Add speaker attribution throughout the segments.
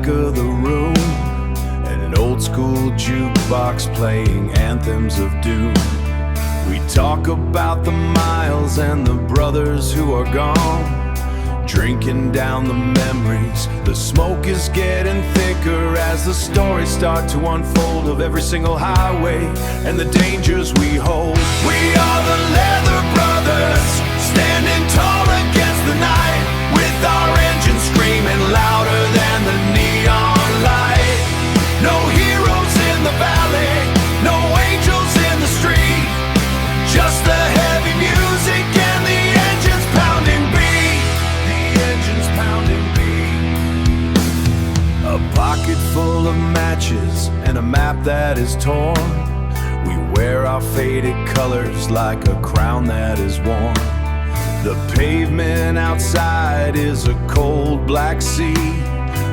Speaker 1: back of the room, and an old school jukebox playing anthems of doom. We talk about the miles and the brothers who are gone, drinking down the memories. The smoke is getting thicker as the stories start to unfold of every single highway and the dangers we hold. We are the Leather Brothers, standing tall against the night, with our engines screaming louder than the neon light. No heroes in the valley, no angels in the street, just the heavy music and the engines pounding beat. The engines pounding beat. A pocket full of matches and a map that is torn. We wear our faded colors like a crown that is worn. The pavement outside is a cold black sea,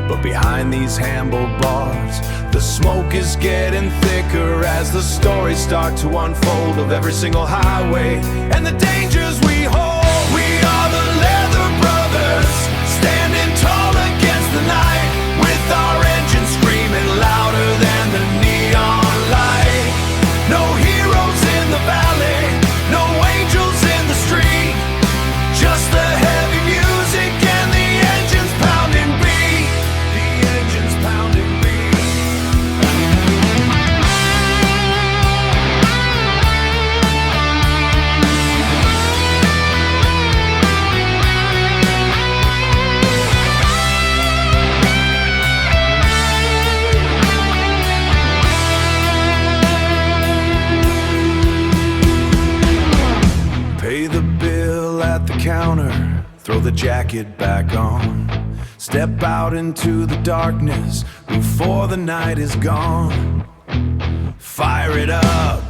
Speaker 1: but behind these handlebars, the smoke is getting thicker as the stories start to unfold of every single highway and the dangers we hold. We are the Leather Brothers, standing tall against the night, with our engines screaming louder than the neon light. No heroes in the valley, no angels in the street, just the heavy music and the engines pounding beat. The engines pounding beat. Pay the bill at the counter, throw the jacket back on, step out into the darkness before the night is gone. Fire it up.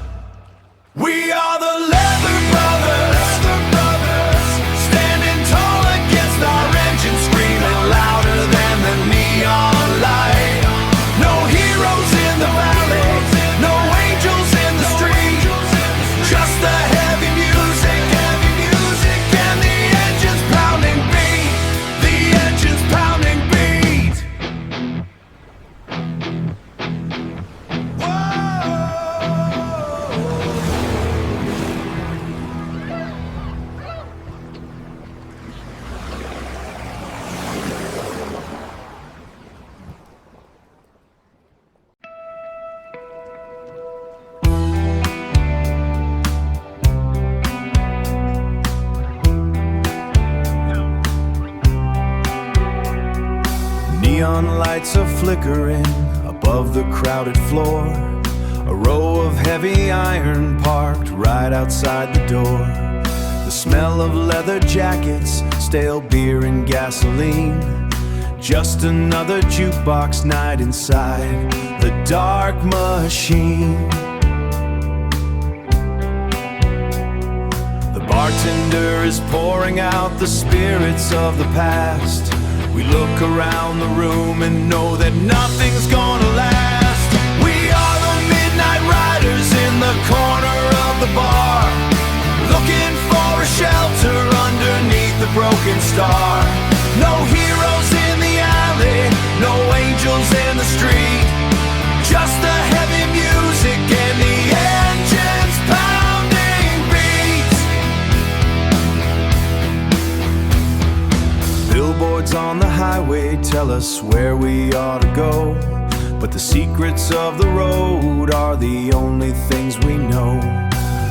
Speaker 1: We are the Leather Brothers, standing tall against our engines, screaming louder than the neon light. No heroes in the valley, no angels in the street, just the heavy music and the engines pounding beat. The engines pounding beat. Neon lights are flickering above the crowded floor. A row of heavy iron parked right outside the door. The smell of leather jackets, stale beer and gasoline. Just another jukebox night inside the dark machine. The bartender is pouring out the spirits of the past. We look around the room and know that nothing's gonna last. We are the Midnight Riders in the corner of the bar, looking for a shelter underneath the broken star. No heroes in the alley, no angels in the street, just the heavy music and the engines pounding beats. Billboards on the highway tell us where we ought to go, but the secrets of the road are the only things we know.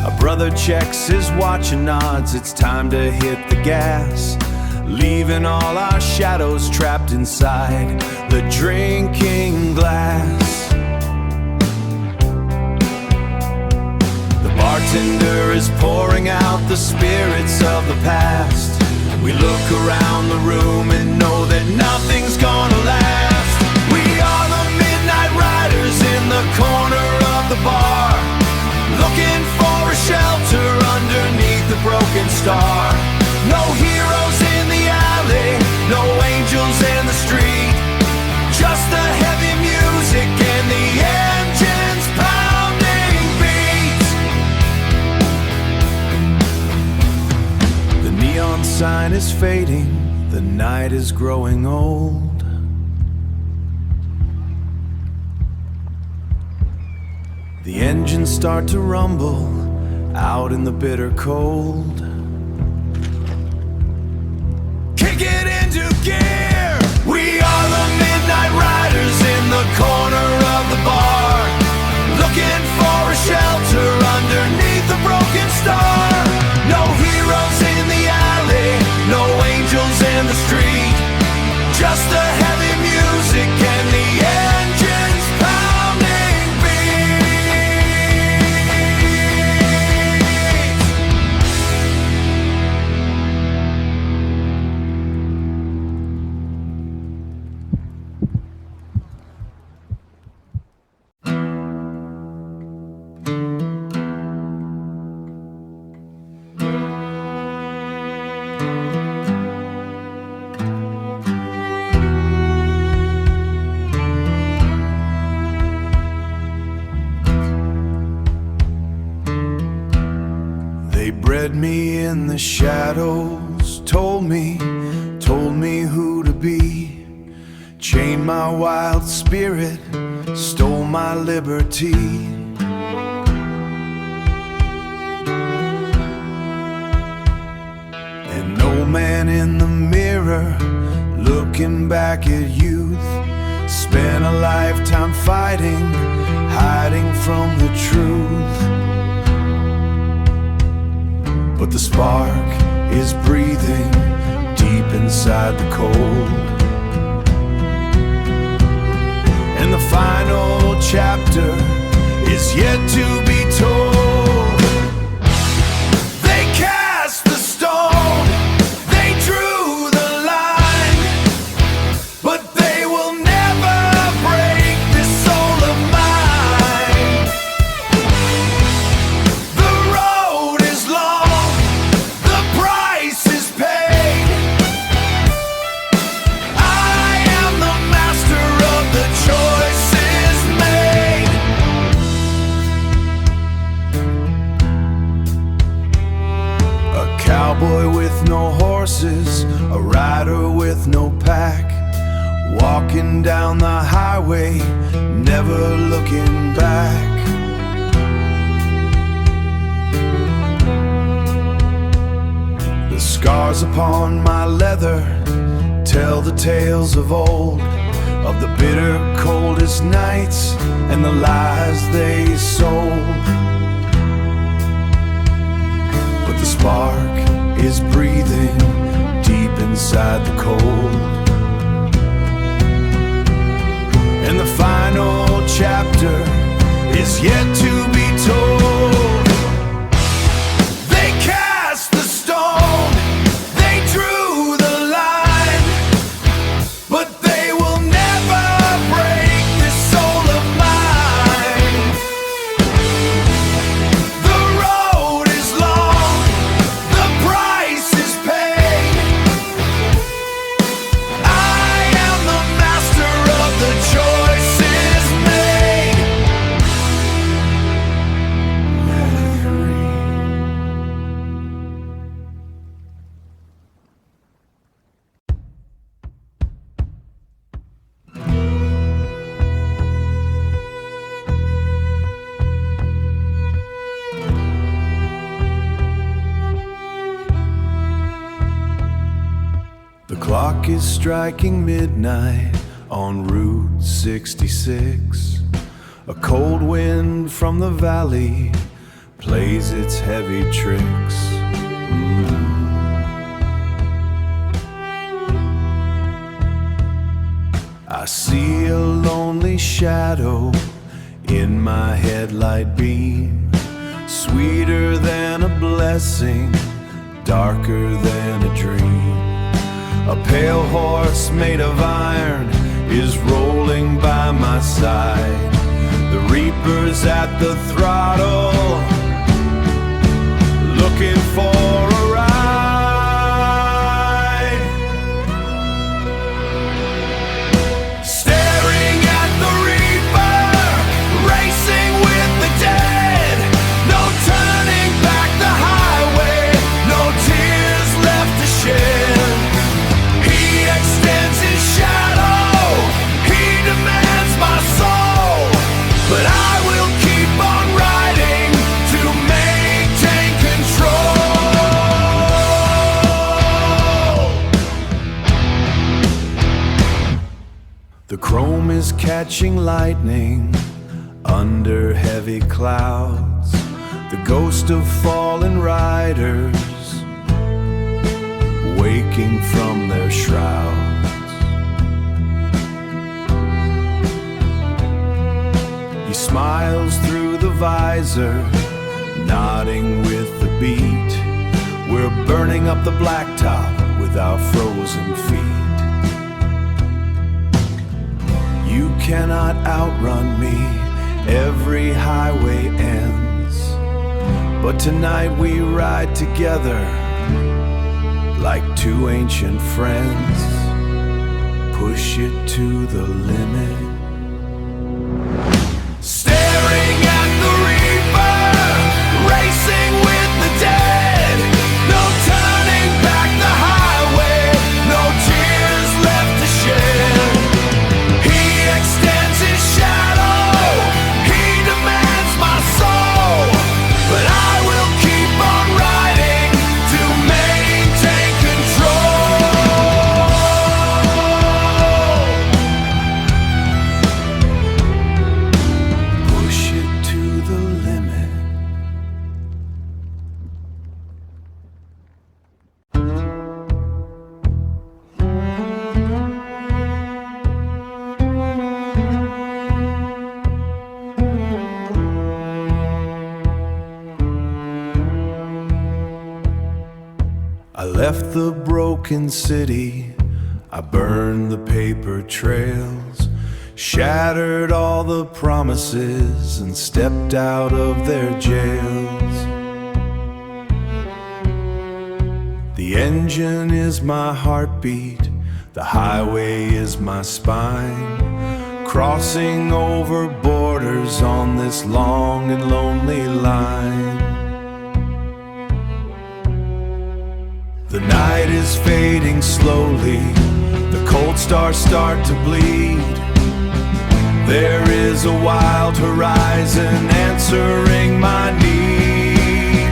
Speaker 1: A brother checks his watch and nods, it's time to hit the gas, leaving all our shadows trapped inside the drinking glass. The bartender is pouring out the spirits of the past. We look around the room and know that nothing's gonna last. We are the Midnight Riders in the corner of the bar, looking for a shelter underneath the broken star. No heroes in the alley, no angels in the street, just the heavy music and the engines pounding beats. The neon sign is fading, the night is growing old. The engines start to rumble out in the bitter cold. Kick it into gear! We are the Midnight Riders in the corner of the bar, looking for a shelter underneath the broken star. No heroes in the alley, no angels in the street, just the heavy music and the engines pounding bred me in the shadows, told me who to be, chained my wild spirit, stole my liberty. And no man in the mirror, looking back at youth, spent a lifetime fighting, hiding from the truth. But the spark is breathing deep inside the cold. And the final chapter is yet to be told. They cast the stone, they drew the line, but they will never break this soul of mine. The road is long, the price is paid. I am the master of the choices made. A cowboy with no horses, a rider with no pack, walking down the highway, never looking back. The scars upon my leather tell the tales of old, of the bitter coldest nights and the lies they sold. But the spark is breathing deep inside the cold. And the final chapter is yet to be told. They cast the stone, they drew the line, but they will never break this soul of mine. The road is long, the price is paid. I am the master of the choices made. The clock is striking midnight on Route 66. A cold wind from the valley plays its heavy tricks. I see a lonely shadow in my headlight beam, sweeter than a blessing, darker than a dream. A pale horse made of iron is rolling by my side. The reaper's at the throttle, looking for a ride. Staring at the reaper, racing with the dead. No turning back the highway, no tears left to shed. He extends his shadow, he demands my soul, but I will keep on stars catching lightning under heavy clouds, the ghost of fallen riders waking from their shrouds. He smiles through the visor, nodding with the beat. We're burning up the blacktop with our frozen feet. You cannot outrun me, every highway ends, but tonight we ride together like two ancient friends. Push it to the limit. Staring at the reaper, racing with the dead. No turning back the highway, no tears left to shed. He extends his shadow, he demands my soul, but I will keep on riding to maintain control. Push it to the limit. I left the broken city, I burned the paper trails, shattered all the promises and stepped out of their jails. The engine is my heartbeat, the highway is my spine, crossing over borders on this long and lonely line. The night is fading slowly, the cold stars start to bleed. There is a wild horizon answering my need.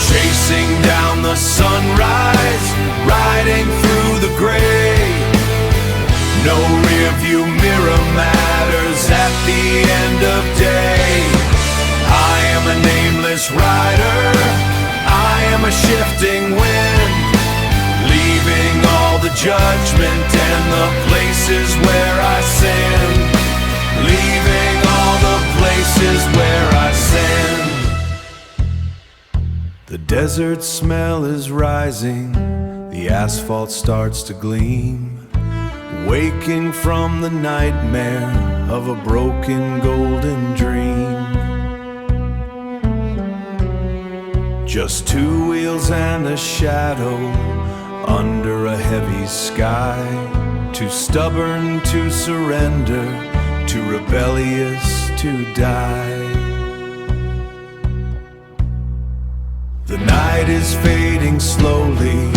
Speaker 1: Chasing down the sunrise, riding through the gray. No rearview mirror matters at the end of day. I am a nameless rider, I am a shifting wind, leaving all the judgment and the places where I sin. Leaving all the places where I sin. The desert smell is rising, the asphalt starts to gleam, waking from the nightmare of a broken golden dream. Just two wheels and a shadow under a heavy sky, too stubborn to surrender, too rebellious to die. The night is fading slowly,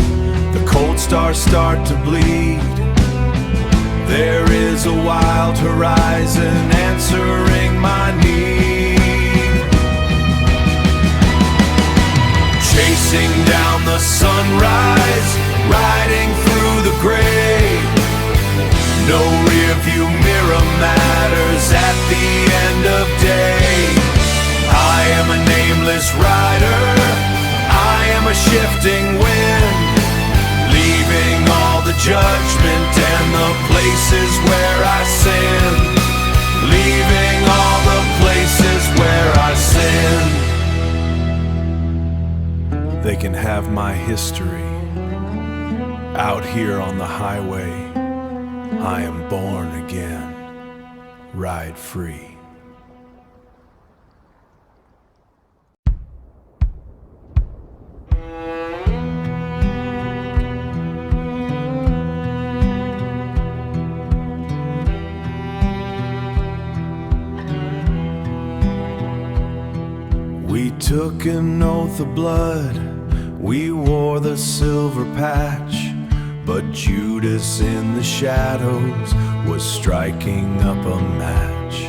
Speaker 1: the cold stars start to bleed. There is a wild horizon answering my need. Chasing down the sunrise, riding through the gray. No rearview mirror matters at the end of day. I am a nameless rider, I am a shifting wind, leaving all the judgment and the places where I sin. Leaving all the places where I sin. They can have my history. Out here on the highway, I am born again. Ride free. We took an oath of blood, we wore the silver patch, but Judas in the shadows was striking up a match.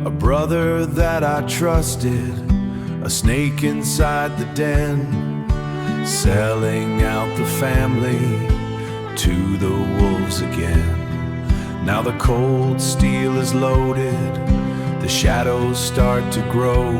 Speaker 1: A brother that I trusted, a snake inside the den, selling out the family to the wolves again. Now the cold steel is loaded, the shadows start to grow.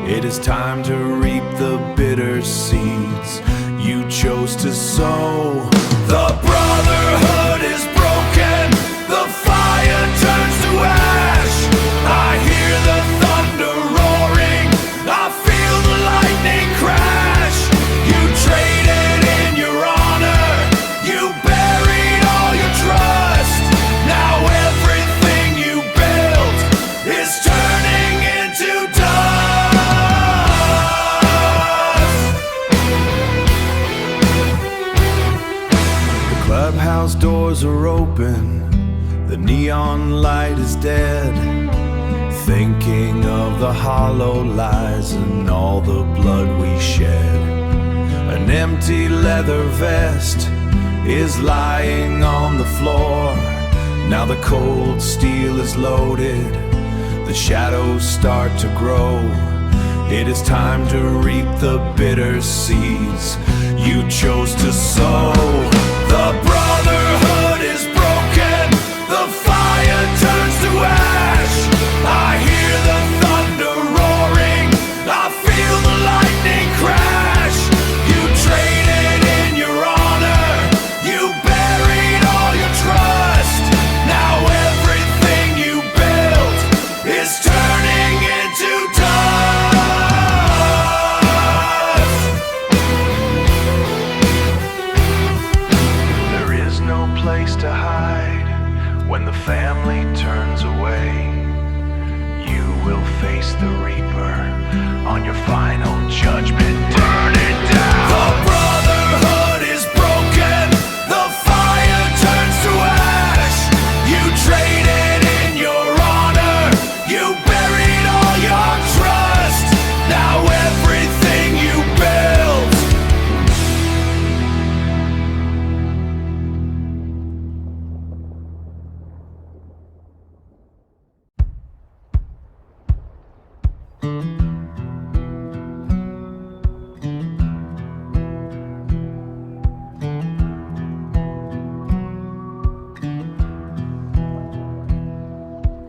Speaker 1: It is time to reap the bitter seeds you chose to sow. The Brotherhood is broken, the fire turns to ash. I hear the thunder roaring, I feel the lightning crash. You traded in your honor, you buried all your trust. Now everything you built is turning into dust. The clubhouse doors are open, the neon light is dead. Thinking of the hollow lies and all the blood we shed. An empty leather vest is lying on the floor. Now the cold steel is loaded, the shadows start to grow. It is time to reap the bitter seeds you chose to sow. The Brotherhood is broken, the fire turns to ash. I hear the thunder roaring, I feel the lightning crash. You traded in your honor, you buried all your trust. Now everything you built is turning into dust. There is no place to hide when the family turns away. You will face the Reaper on your final judgment. Burn it down. The Brotherhood is broken, the fire turns to ash. You traded in your honor, you buried all your trust. Now everything you built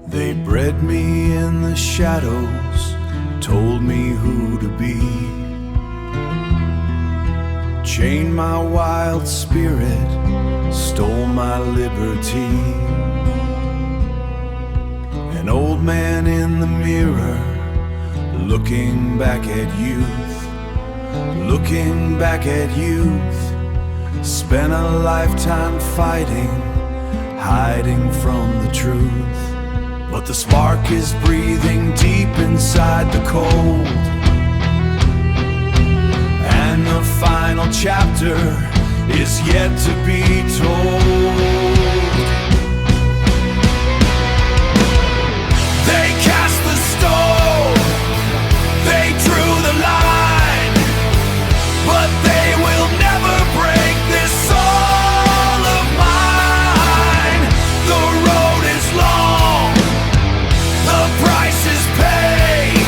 Speaker 1: They bred me in the shadows, told me who to be. Chained my wild spirit, stole my liberty. An old man in the mirror, looking back at youth. Looking back at youth. Spent a lifetime fighting, hiding from the truth. But the spark is breathing deep inside the cold. And the final chapter is yet to be told. They cast the stone, they drew the line, but they will never break this soul of mine. The road is long, the price is paid.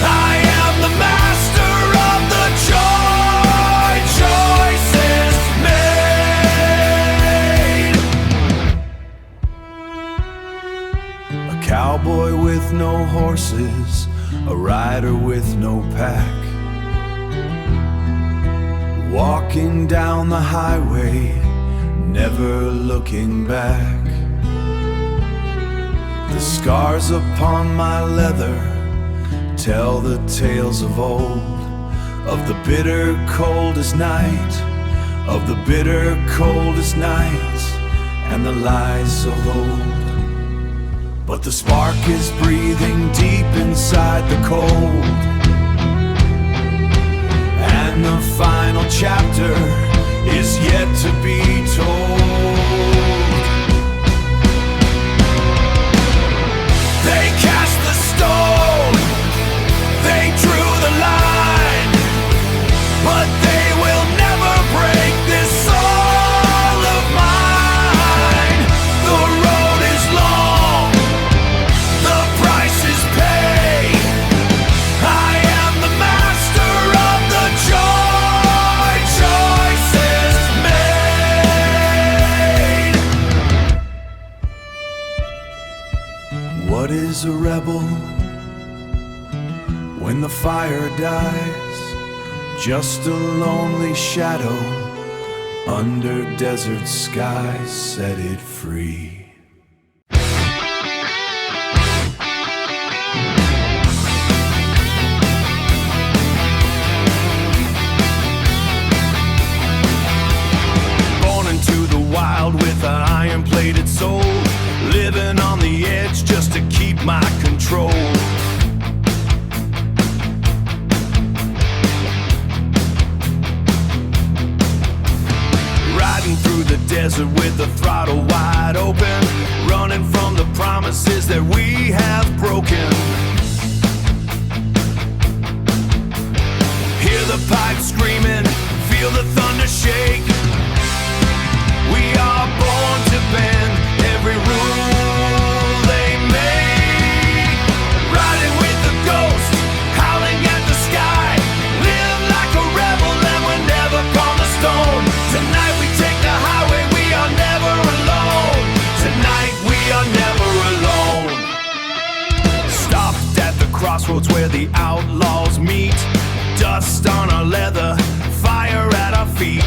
Speaker 1: I am the master of the choices made. A cowboy with no horses, a rider with no pack, walking down the highway, never looking back. The scars upon my leather tell the tales of old, of the bitter coldest night, of the bitter coldest night, and the lies of old. But the spark is breathing deep inside the cold, and the final chapter is yet to be told. They cast the stone, they drew the line, but they will never break this soul of mine. The road is long, the price is paid. I am the master of the choices is a rebel when the fire dies, just a lonely shadow under desert skies. Set it free. With an iron-plated soul, living on the edge just to keep my control. Riding through the desert with the throttle wide open, running from the promises that we have broken. Hear the pipes screaming, feel the thunder shake. We are born to bend every rule they make. Riding with the ghost, howling at the sky. Live like a rebel and we're never cornerstone. Tonight we take the highway, we are never alone. Tonight we are never alone. Stopped at the crossroads where the outlaws meet. Dust on our leather, fire at our feet.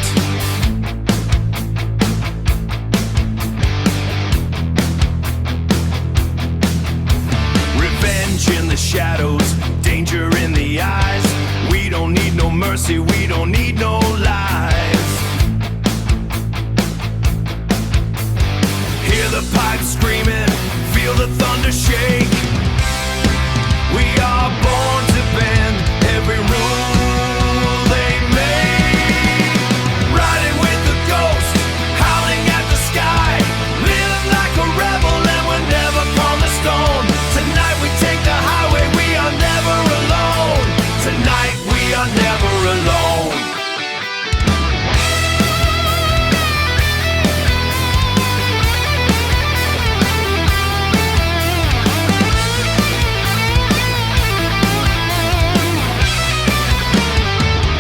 Speaker 1: In the shadows, danger in the eyes. We don't need no mercy, we don't need no lies. Hear the pipes screaming, feel the thunder shake. We are born to bend every rule they make. Riding with the ghost, howling at the sky. Live like a rebel and we're never cornerstone. Tonight we take the highway, we are never alone. Tonight we are never alone.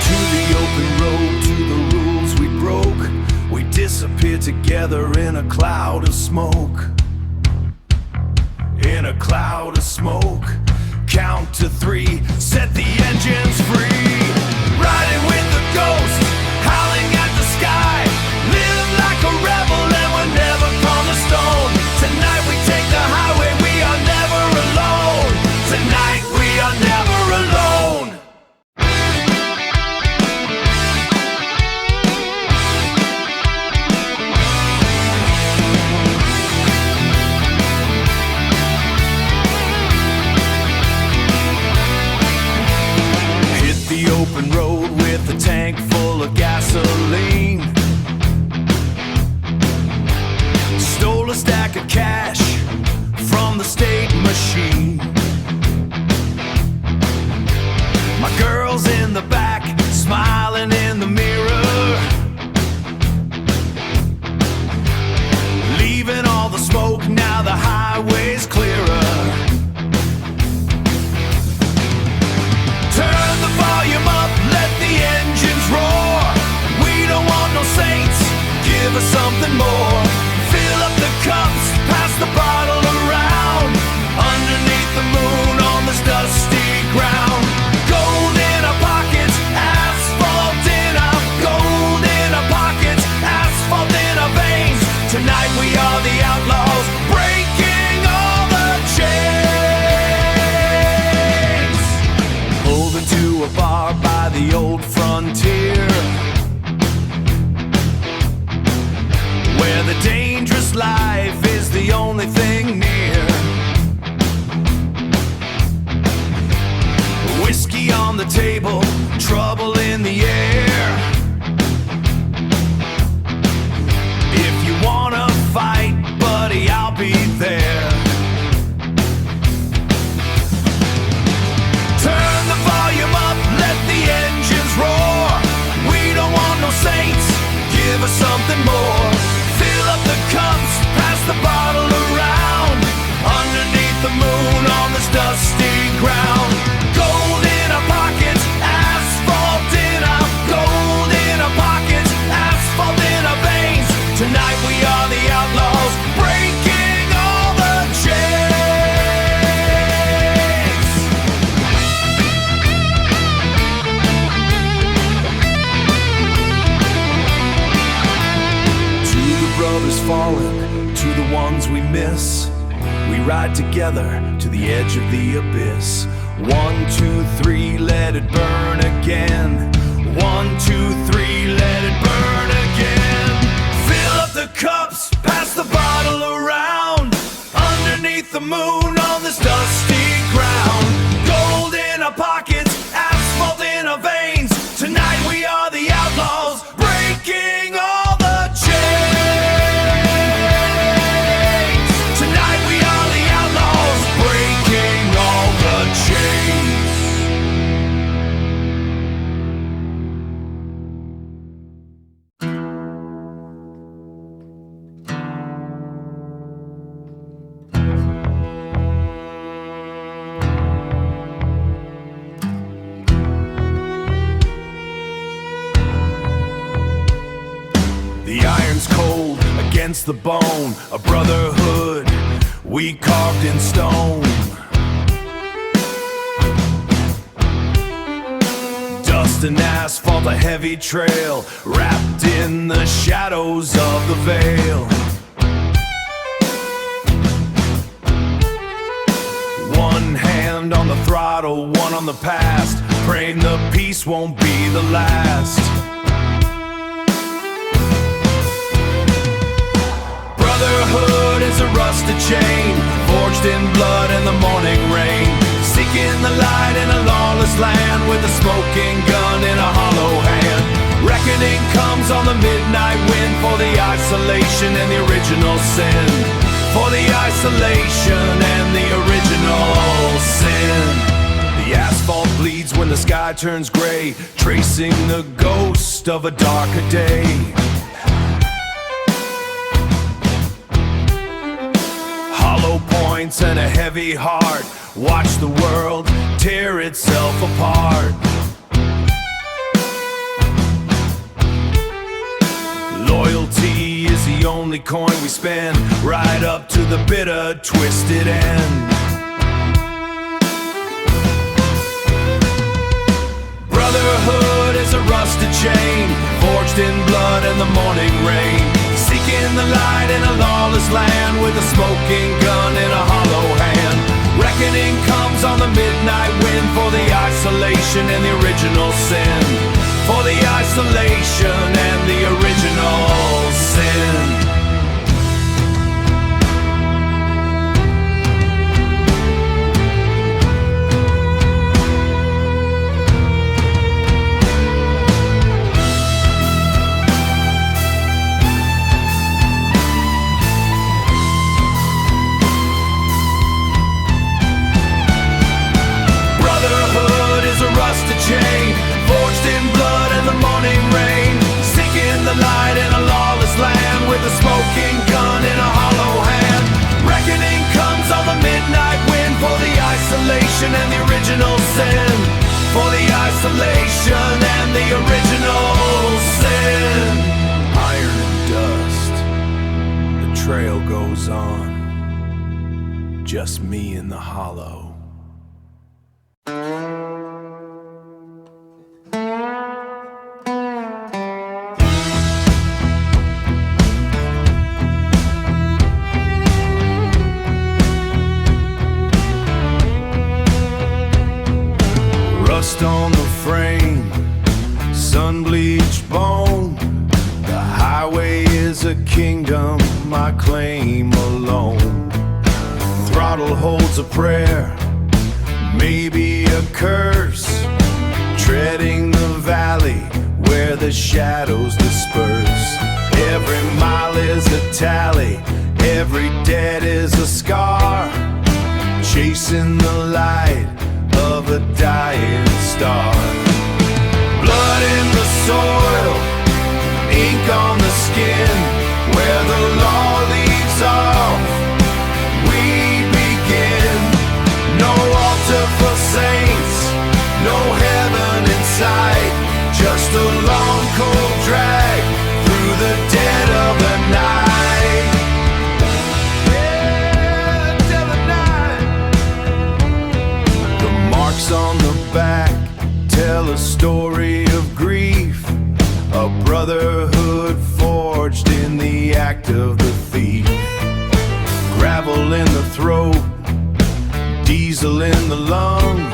Speaker 1: To the open road, to the rules we broke. We disappeared together in a cloud of smoke. In a cloud of smoke, count to 3, set the engines free. Riding with the ghost, howling at the sky. Live like a rebel and we're never cornerstone. Tonight we take the highway, we are never alone. Tonight we are never alone. The open road with a tank full of gasoline. Stole a stack of cash from the state machine. My girl's in the back, smiling in the mirror, leaving all the smoke, now the highway's clearer. Turn the volume up, let the engines roar. We don't want no saints, give us something more. Fill up the cups, pass the bottle around. Underneath the moon on this dusty ground. Gold in our pockets, asphalt in our gold in our pockets, asphalt in our veins. Tonight we are the outlaws, breaking all the chains. Pulled into a bar by the old frontier, where the dangerous life is the only thing near. Whiskey on the table, trouble in the air. If you wanna fight, buddy, I'll be there. Turn the volume up, let the engines roar. We don't want no saints, give us something more. Fill up the cups, pass the bottle around. Underneath the moon on this dusty ground. Gold in our pockets, asphalt in our gold in our pockets, asphalt in our veins. Tonight we are the outlaws, breaking all the chains. fallen to the ones we miss. We ride together to the edge of the abyss. 1, 2, 3, let it burn again. 1, 2, 3, let it burn again. Fill up the cups, pass the bottle around. Underneath the moon on this dusty ground. Gold in our pockets, asphalt in our veins. Tonight we are the outlaws, breaking all the chains. Tonight we are the outlaws, breaking all the chains. The iron's cold against the bone, a brotherhood we carved in stone. Dust and asphalt, a heavy trail, wrapped in the shadows of the veil. One hand on the throttle, one on the past, praying the peace won't be the last. Brotherhood is a rusted chain, forged in blood and the morning rain. Seeking the light in a lawless land, with a smoking gun in a hollow hand. Reckoning comes on the midnight wind, for the isolation and the original sin. For the isolation and the original sin. The asphalt bleeds when the sky turns gray, tracing the ghost of a darker day. Hollow points and a heavy heart, watch the world tear itself apart. Loyalty is the only coin we spend, right up to the bitter, twisted end. Brotherhood is a rusted chain, forged in blood and the morning rain. Seeking the light in a lawless land, with a smoking gun in a hollow hand. Reckoning comes on the midnight wind, for the isolation and the original sin. For the isolation and the original sin. Chain, forged in blood and the morning rain. Seeking the light in a lawless land, with a smoking gun in a hollow hand. Reckoning comes on the midnight wind, for the isolation and the original sin. For the isolation and the original sin. Iron and dust, the trail goes on. Just me in the hollow. On the frame, sun-bleached bone. The highway is a kingdom I claim alone. Throttle holds a prayer, maybe a curse. Treading the valley where the shadows disperse. Every mile is a tally, every dead is a scar. Chasing the light of a dying star. Blood in the soil, ink on the skin. Where the law leaves off, we begin. No altar for saints, no heaven in sight. Just a long cold drag through the dead of the night. On the back tell a story of grief, a brotherhood forged in the act of the whistle in the lung,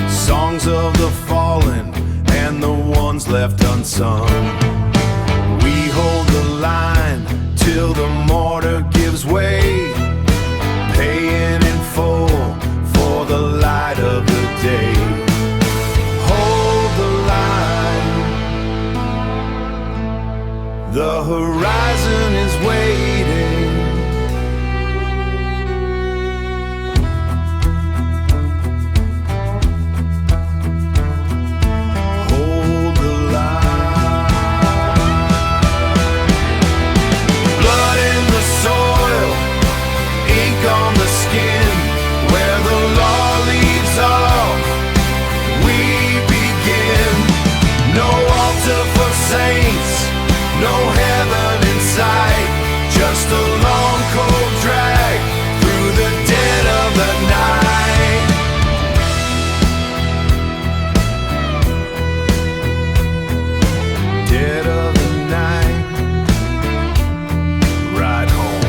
Speaker 1: songs of the fallen and the ones left unsung. We hold the line till the mortar gives way, paying in full for the light of the day. Hold the line, the horizon is waiting. Hold the line. Blood in the soil, ink on the skin, where the law leaves off, we begin. No altar for saints, no heaven in sight, just a long cold drag through the dead of the night. Dead of the night, ride home,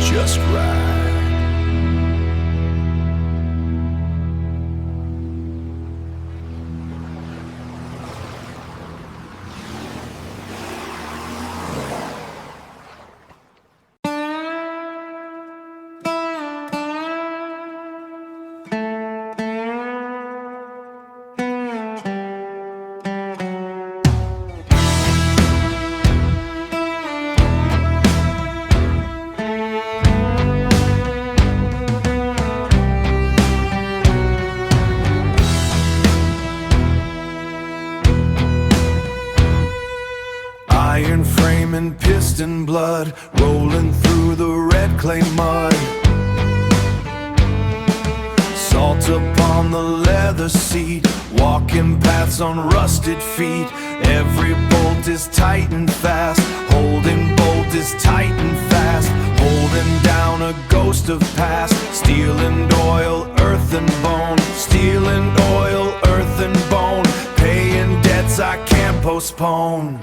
Speaker 1: just ride. Iron frame and piston blood rolling through the red clay mud. Salt upon the leather seat, walking paths on rusted feet. Every bolt is tight and fast, holding bolt is tight and fast, holding down a ghost of past. Steel and oil, earth and bone, steel and oil, earth and bone, paying debts I can't postpone.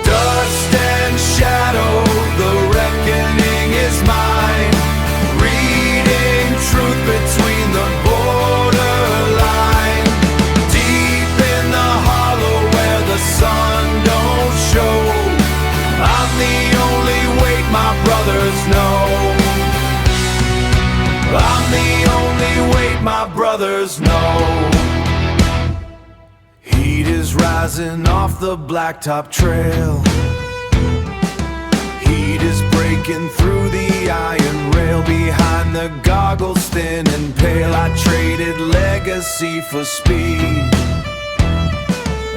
Speaker 1: Dust and shadow, the reckoning is mine. Reading truth between the borderline. Deep in the hollow where the sun don't show. I'm the only weight my brothers know. I'm the only weight my brothers know. Heat is rising off the blacktop trail. Heat is breaking through the iron rail. Behind the goggles thin and pale, I traded legacy for speed.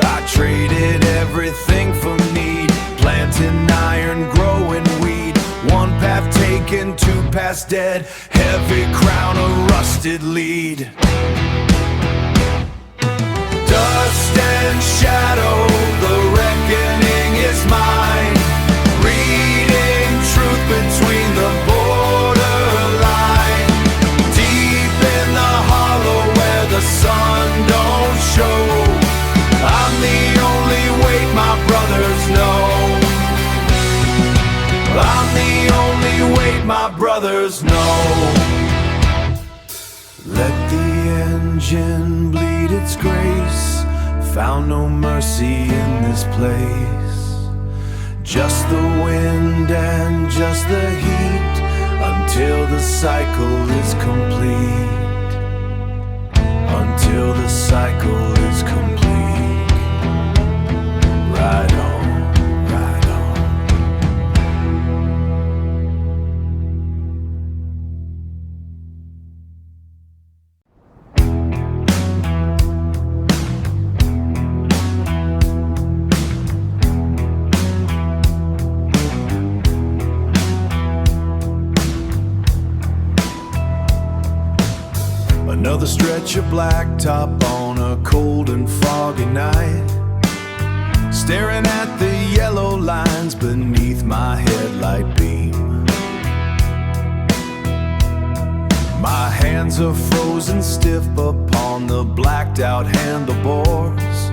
Speaker 1: I traded everything for need, planting iron, growing weed. One path taken, two paths dead, heavy crown, a rusted lead. Dust and shadow, the reckoning is mine. Reading truth between the borderline. Deep in the hollow where the sun don't show. I'm the only weight my brothers know. I'm the only weight my brothers know. Let the engine bleed its grace. Found no mercy in this place. Just the wind and just the heat, until the cycle is complete. Until the cycle is complete. Ride on, ride on. Another stretch of blacktop on a cold and foggy night, staring at the yellow lines beneath my headlight beam. My hands are frozen stiff upon the blacked out handlebars,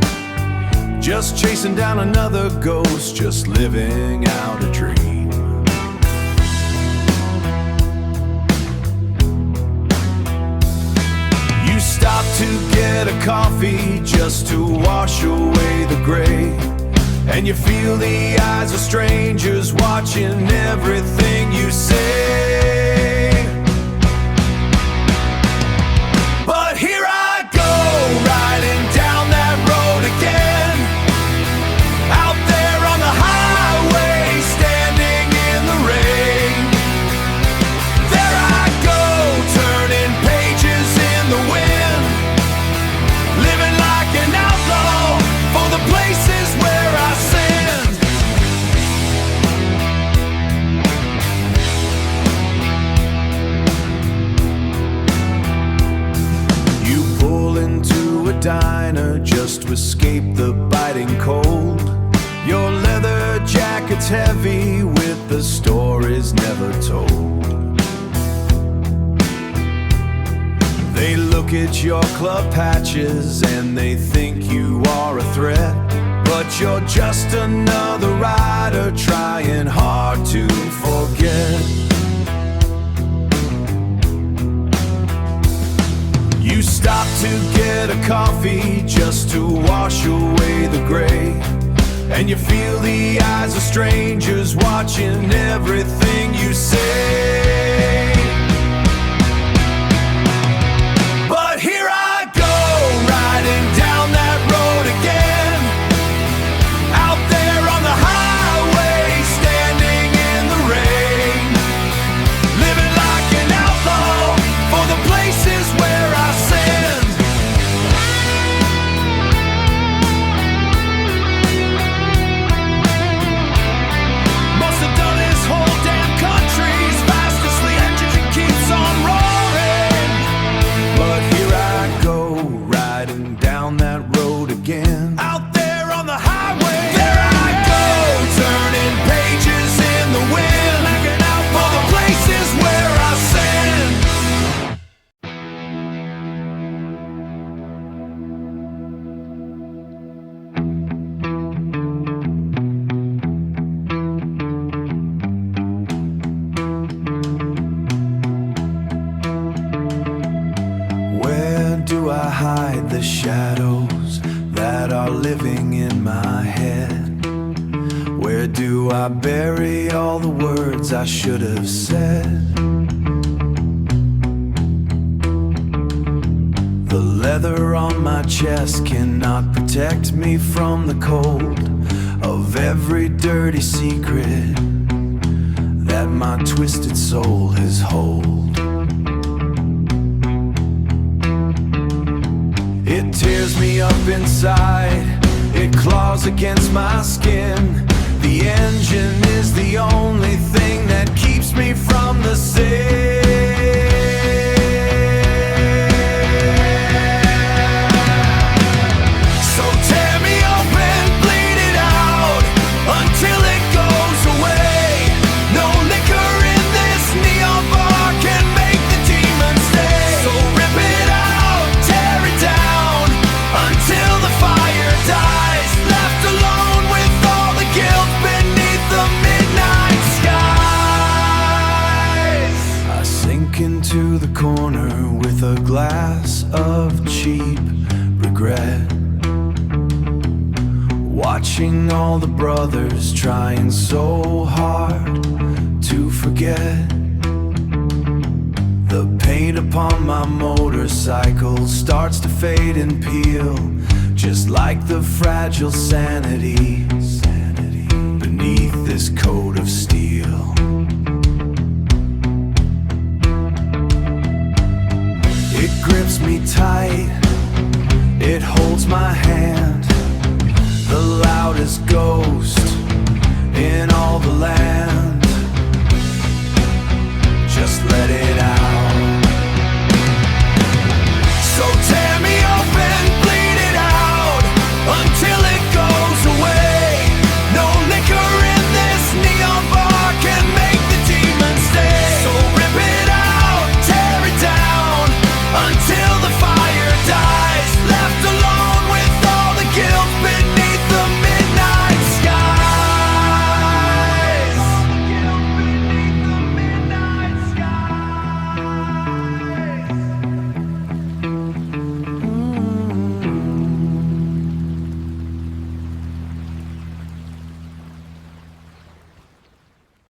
Speaker 1: just chasing down another ghost, just living out a dream. to get a coffee just to wash away the gray. And you feel the eyes of strangers watching everything you say. But here I go, riding down that road again, out there on the highway, standing in the rain. There I go, turning pages in the wind, living like an outlaw for the places where I sinned. You pull into a diner just to escape the biting cold. Your leather jacket's heavy with the stories never told. They look at your club patches and they think you are a threat, but you're just another rider trying hard to forget. You stop to get a coffee just to wash away the gray, and you feel the eyes of strangers watching everything you say. But here I go, riding down that road again, out there on the highway, standing in the rain, living like an outlaw for the places where I sinned. Must have done this whole damn country's fastest the engine keeps on roaring. But here I go, riding down that road again, out there on the highway. There I go, turning pages in the wind, looking out for the places where I sinned. Where do I hide the shadows that are living in my head? Where do I bury all the words I should have said? The leather on my chest cannot protect me from the cold of every dirty secret that my twisted soul has hold. It tears me up inside, it claws against my skin. The engine is the only thing that keeps me from the sea. So tear me open, bleed it out until it goes away. No liquor in this neon bar can make the demon stay. So rip it out, tear it down until the fire dies, left alone with all the guilt beneath the midnight skies. I sink into the corner with a glass of cheap regret, watching all the brothers trying so hard to forget. The paint upon my motorcycle starts to fade and peel, just like the fragile sanity beneath this coat of steel. It grips me tight, it holds my hand. The loudest go